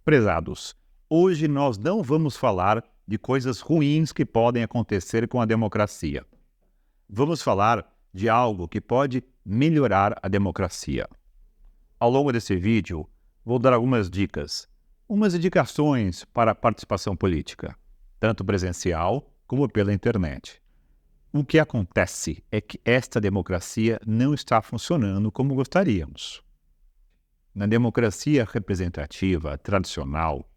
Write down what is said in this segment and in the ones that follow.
Prezados, hoje nós não vamos falar de coisas ruins que podem acontecer com a democracia. Vamos falar de algo que pode melhorar a democracia. Ao longo desse vídeo, vou dar algumas dicas, umas indicações para a participação política, tanto presencial como pela internet. O que acontece é que esta democracia não está funcionando como gostaríamos. Na democracia representativa tradicional,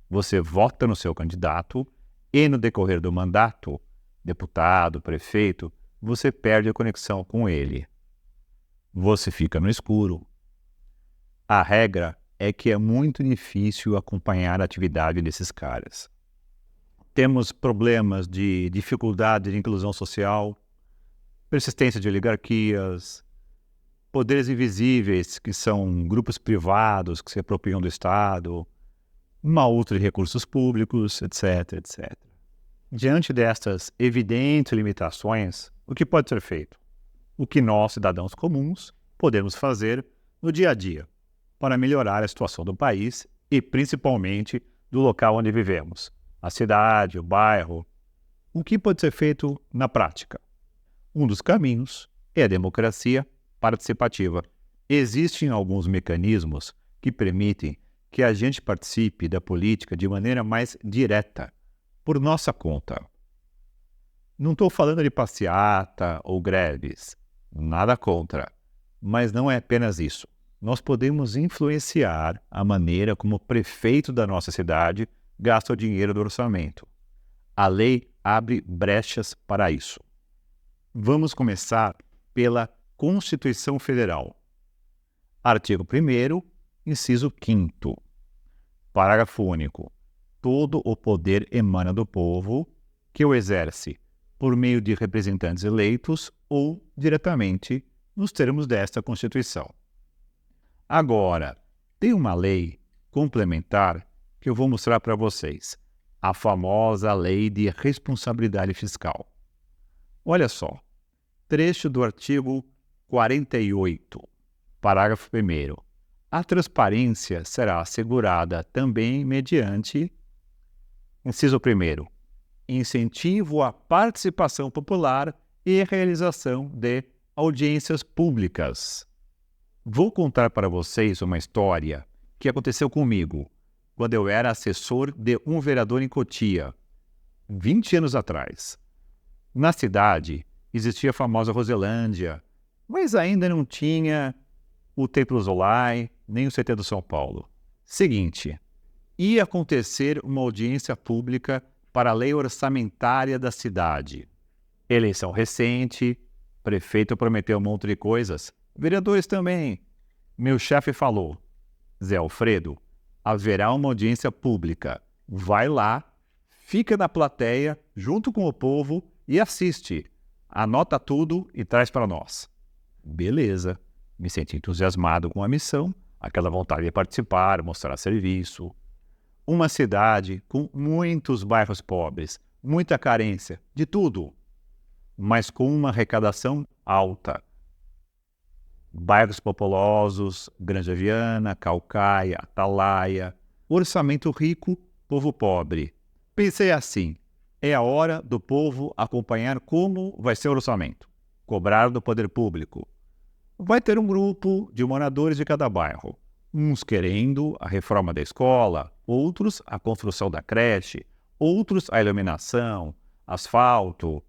você vota no seu candidato e, no decorrer do mandato, deputado, prefeito, você perde a conexão com ele. Você fica no escuro. A regra é que é muito difícil acompanhar a atividade desses caras. Temos problemas de dificuldade de inclusão social, persistência de oligarquias, poderes invisíveis, que são grupos privados que se apropriam do Estado, mau uso de recursos públicos, etc, etc. Diante destas evidentes limitações, o que pode ser feito? O que nós, cidadãos comuns, podemos fazer no dia a dia para melhorar a situação do país e, principalmente, do local onde vivemos, a cidade, o bairro. O que pode ser feito na prática? Um dos caminhos é a democracia participativa. Existem alguns mecanismos que permitem que a gente participe da política de maneira mais direta, por nossa conta. Não estou falando de passeata ou greves, nada contra, mas não é apenas isso. Nós podemos influenciar a maneira como o prefeito da nossa cidade gasta o dinheiro do orçamento. A lei abre brechas para isso. Vamos começar pela Constituição Federal. Artigo 1º, inciso 5º. Parágrafo único. Todo o poder emana do povo, que o exerce por meio de representantes eleitos ou diretamente nos termos desta Constituição. Agora, tem uma lei complementar que eu vou mostrar para vocês, a famosa Lei de Responsabilidade Fiscal. Olha só, trecho do artigo 48, parágrafo 1º. A transparência será assegurada também mediante, inciso 1º, incentivo à participação popular e realização de audiências públicas. Vou contar para vocês uma história que aconteceu comigo quando eu era assessor de um vereador em Cotia, 20 anos atrás. Na cidade existia a famosa Roselândia, mas ainda não tinha o Templo Zolai, nem o CT do São Paulo. Seguinte, ia acontecer uma audiência pública para a lei orçamentária da cidade. Eleição recente, prefeito prometeu um monte de coisas, vereadores também. Meu chefe falou, Zé Alfredo, haverá uma audiência pública. Vai lá, fica na plateia, junto com o povo e assiste. Anota tudo e traz para nós. Beleza, me senti entusiasmado com a missão, aquela vontade de participar, mostrar serviço. Uma cidade com muitos bairros pobres, muita carência, de tudo, mas com uma arrecadação alta. Bairros populosos, Grande Viana, Caucaia, Atalaia, orçamento rico, povo pobre. Pensei assim, é a hora do povo acompanhar como vai ser o orçamento, cobrar do poder público. Vai ter um grupo de moradores de cada bairro, uns querendo a reforma da escola, outros a construção da creche, outros a iluminação, asfalto,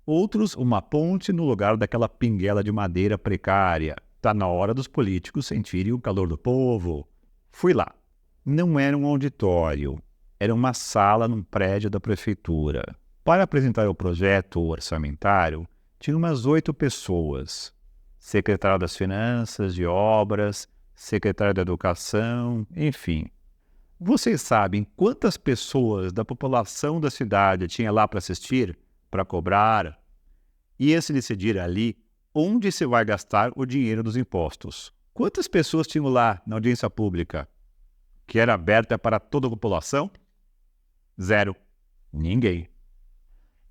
outros uma ponte no lugar daquela pinguela de madeira precária. Está na hora dos políticos sentirem o calor do povo. Fui lá. Não era um auditório, era uma sala num prédio da prefeitura. Para apresentar o projeto orçamentário, tinha umas 8 pessoas. Secretário das Finanças, de Obras, secretário da Educação, enfim. Vocês sabem quantas pessoas da população da cidade tinha lá para assistir, para cobrar? E se decidir ali onde se vai gastar o dinheiro dos impostos. Quantas pessoas tinham lá na audiência pública? Que era aberta para toda a população? 0. Ninguém.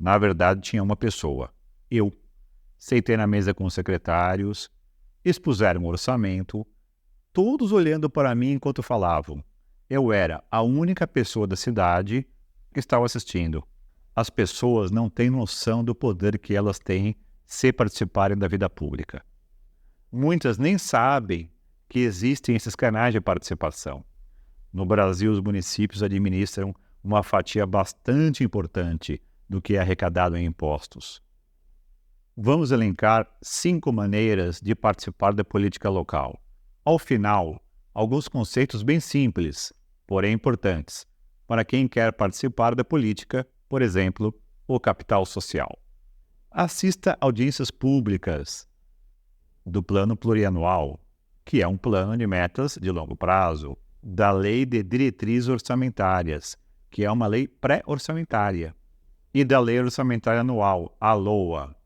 Na verdade, tinha uma pessoa. Eu. Sentei na mesa com os secretários, expuseram o orçamento, todos olhando para mim enquanto falavam. Eu era a única pessoa da cidade que estava assistindo. As pessoas não têm noção do poder que elas têm se participarem da vida pública. Muitas nem sabem que existem esses canais de participação. No Brasil, os municípios administram uma fatia bastante importante do que é arrecadado em impostos. Vamos elencar 5 maneiras de participar da política local. Ao final, alguns conceitos bem simples, porém importantes, para quem quer participar da política, por exemplo, o capital social. Assista audiências públicas do Plano Plurianual, que é um plano de metas de longo prazo, da Lei de Diretrizes Orçamentárias, que é uma lei pré-orçamentária, e da Lei Orçamentária Anual, a LOA,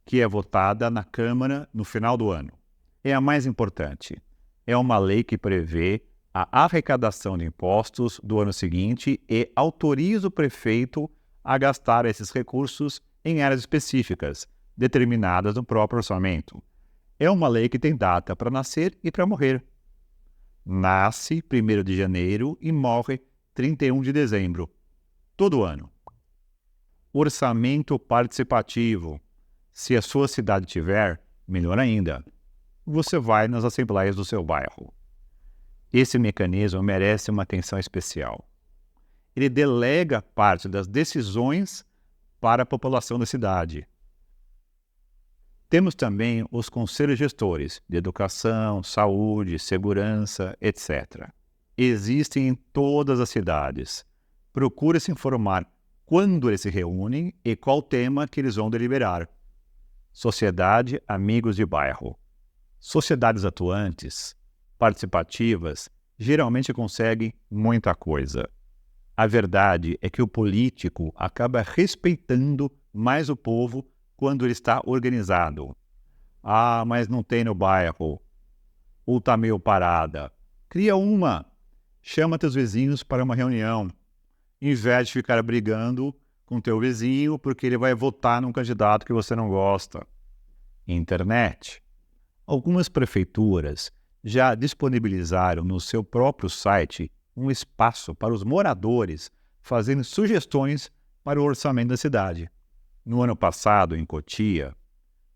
que é votada na Câmara no final do ano. É a mais importante. É uma lei que prevê a arrecadação de impostos do ano seguinte e autoriza o prefeito a gastar esses recursos em áreas específicas, determinadas no próprio orçamento. É uma lei que tem data para nascer e para morrer. Nasce 1º de janeiro e morre 31 de dezembro, todo ano. Orçamento participativo. Se a sua cidade tiver, melhor ainda, você vai nas assembleias do seu bairro. Esse mecanismo merece uma atenção especial. Ele delega parte das decisões para a população da cidade. Temos também os conselhos gestores de educação, saúde, segurança, etc. Existem em todas as cidades. Procure se informar quando eles se reúnem e qual tema que eles vão deliberar. Sociedade Amigos de Bairro. Sociedades atuantes, participativas, geralmente conseguem muita coisa. A verdade é que o político acaba respeitando mais o povo quando ele está organizado. Ah, mas não tem no bairro. Ou está meio parada. Cria uma. Chama teus vizinhos para uma reunião. Em vez de ficar brigando com teu vizinho porque ele vai votar num candidato que você não gosta. Internet. Algumas prefeituras já disponibilizaram no seu próprio site um espaço para os moradores fazerem sugestões para o orçamento da cidade. No ano passado, em Cotia,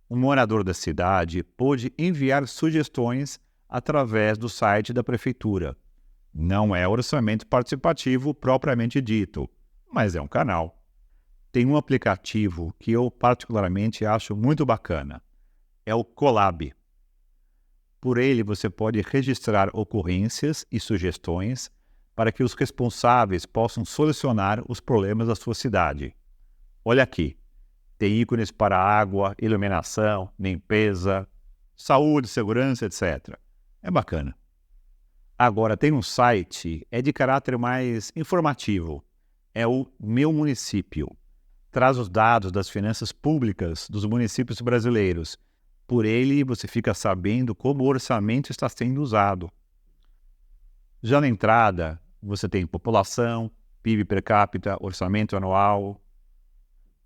um morador da cidade pôde enviar sugestões através do site da prefeitura. Não é orçamento participativo propriamente dito, mas é um canal. Tem um aplicativo que eu particularmente acho muito bacana. É o Colab. Por ele você pode registrar ocorrências e sugestões para que os responsáveis possam solucionar os problemas da sua cidade. Olha aqui, tem ícones para água, iluminação, limpeza, saúde, segurança, etc. É bacana. Agora tem um site, é de caráter mais informativo. É o Meu Município. Traz os dados das finanças públicas dos municípios brasileiros. Por ele, você fica sabendo como o orçamento está sendo usado. Já na entrada, você tem população, PIB per capita, orçamento anual.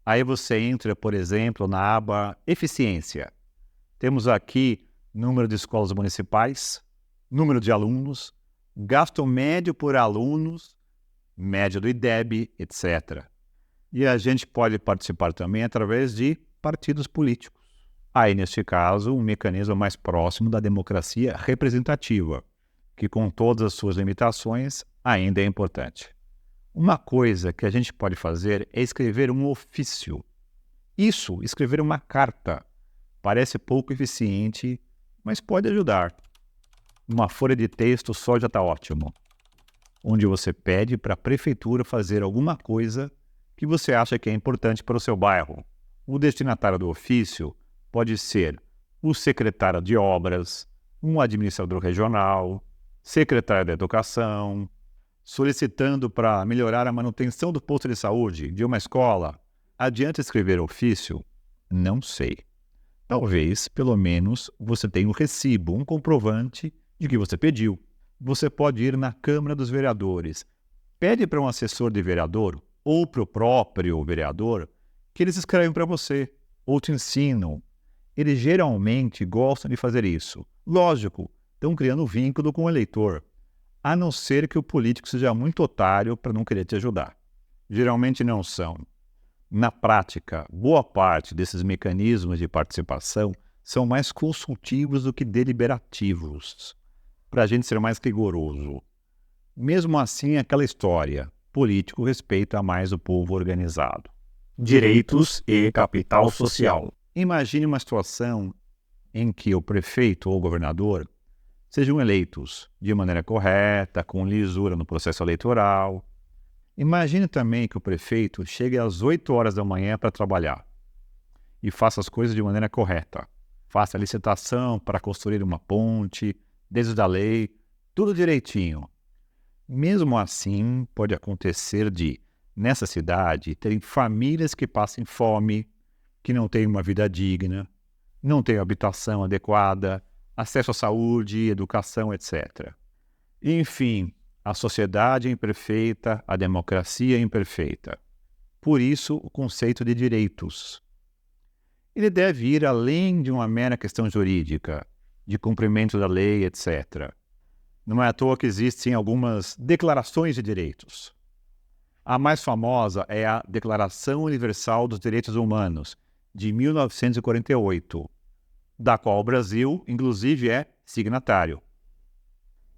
Aí você entra, por exemplo, na aba Eficiência. Temos aqui número de escolas municipais, número de alunos, gasto médio por alunos, média do IDEB, etc. E a gente pode participar também através de partidos políticos. Aí, neste caso, um mecanismo mais próximo da democracia representativa, que com todas as suas limitações ainda é importante. Uma coisa que a gente pode fazer é escrever um ofício. Isso, escrever uma carta. Parece pouco eficiente, mas pode ajudar. Uma folha de texto só já está ótimo. Onde você pede para a prefeitura fazer alguma coisa que você acha que é importante para o seu bairro. O destinatário do ofício pode ser o secretário de obras, um administrador regional, secretário da educação, solicitando para melhorar a manutenção do posto de saúde de uma escola. Adianta escrever ofício? Não sei. Talvez, pelo menos, você tenha um recibo, um comprovante de que você pediu. Você pode ir na Câmara dos Vereadores. Pede para um assessor de vereador ou para o próprio vereador que eles escrevem para você ou te ensinam. Eles geralmente gostam de fazer isso. Lógico, estão criando um vínculo com o eleitor. a não ser que o político seja muito otário para não querer te ajudar. Geralmente não são. Na prática, boa parte desses mecanismos de participação são mais consultivos do que deliberativos, para a gente ser mais rigoroso. Mesmo assim, aquela história, político respeita mais o povo organizado. Direitos e capital social. Imagine uma situação em que o prefeito ou o governador sejam eleitos de maneira correta, com lisura no processo eleitoral. Imagine também que o prefeito chegue às 8 horas da manhã para trabalhar e faça as coisas de maneira correta. Faça a licitação para construir uma ponte, desde a lei, tudo direitinho. Mesmo assim, pode acontecer de, nessa cidade, terem famílias que passem fome, que não têm uma vida digna, não têm habitação adequada, acesso à saúde, educação, etc. Enfim, a sociedade é imperfeita, a democracia é imperfeita. Por isso, o conceito de direitos. Ele deve ir além de uma mera questão jurídica, de cumprimento da lei, etc. Não é à toa que existem algumas declarações de direitos. A mais famosa é a Declaração Universal dos Direitos Humanos, de 1948, da qual o Brasil, inclusive, é signatário.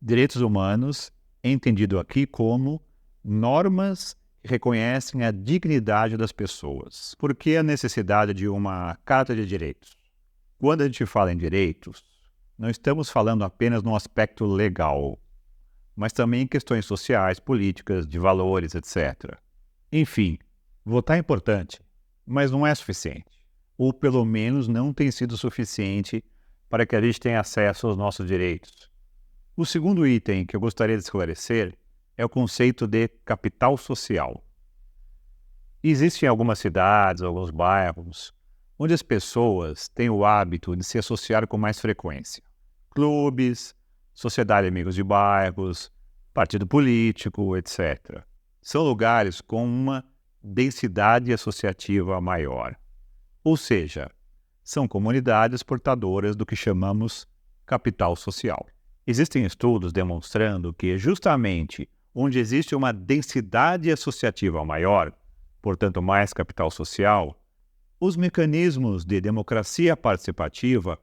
Direitos humanos, entendido aqui como normas que reconhecem a dignidade das pessoas. Por que a necessidade de uma Carta de Direitos? Quando a gente fala em direitos, não estamos falando apenas no aspecto legal, mas também em questões sociais, políticas, de valores, etc. Enfim, votar é importante, mas não é suficiente. Ou pelo menos não tem sido suficiente para que a gente tenha acesso aos nossos direitos. O segundo item que eu gostaria de esclarecer é o conceito de capital social. Existem algumas cidades, alguns bairros, onde as pessoas têm o hábito de se associar com mais frequência. Clubes, sociedade de amigos de bairros, partido político, etc. São lugares com uma densidade associativa maior. Ou seja, são comunidades portadoras do que chamamos capital social. Existem estudos demonstrando que justamente onde existe uma densidade associativa maior, portanto mais capital social, os mecanismos de democracia participativa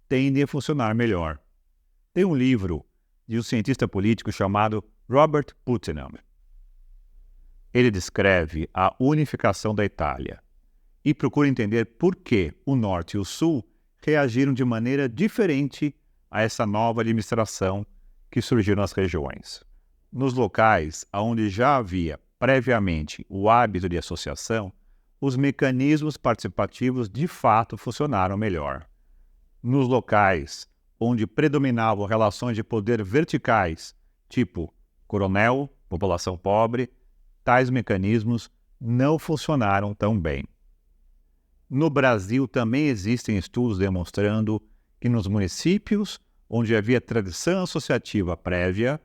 tendem a funcionar melhor. Tem um livro de um cientista político chamado Robert Putnam. Ele descreve a unificação da Itália e procura entender por que o Norte e o Sul reagiram de maneira diferente a essa nova administração que surgiu nas regiões. Nos locais onde já havia previamente o hábito de associação, os mecanismos participativos de fato funcionaram melhor. Nos locais onde predominavam relações de poder verticais, tipo coronel, população pobre, tais mecanismos não funcionaram tão bem. No Brasil também existem estudos demonstrando que nos municípios onde havia tradição associativa prévia,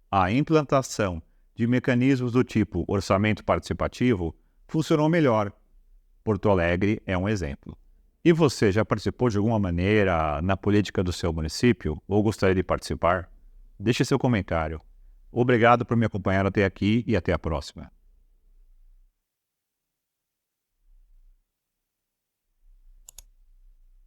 a implantação de mecanismos do tipo orçamento participativo funcionou melhor. Porto Alegre é um exemplo. E você já participou de alguma maneira na política do seu município ou gostaria de participar? Deixe seu comentário. Obrigado por me acompanhar até aqui e até a próxima.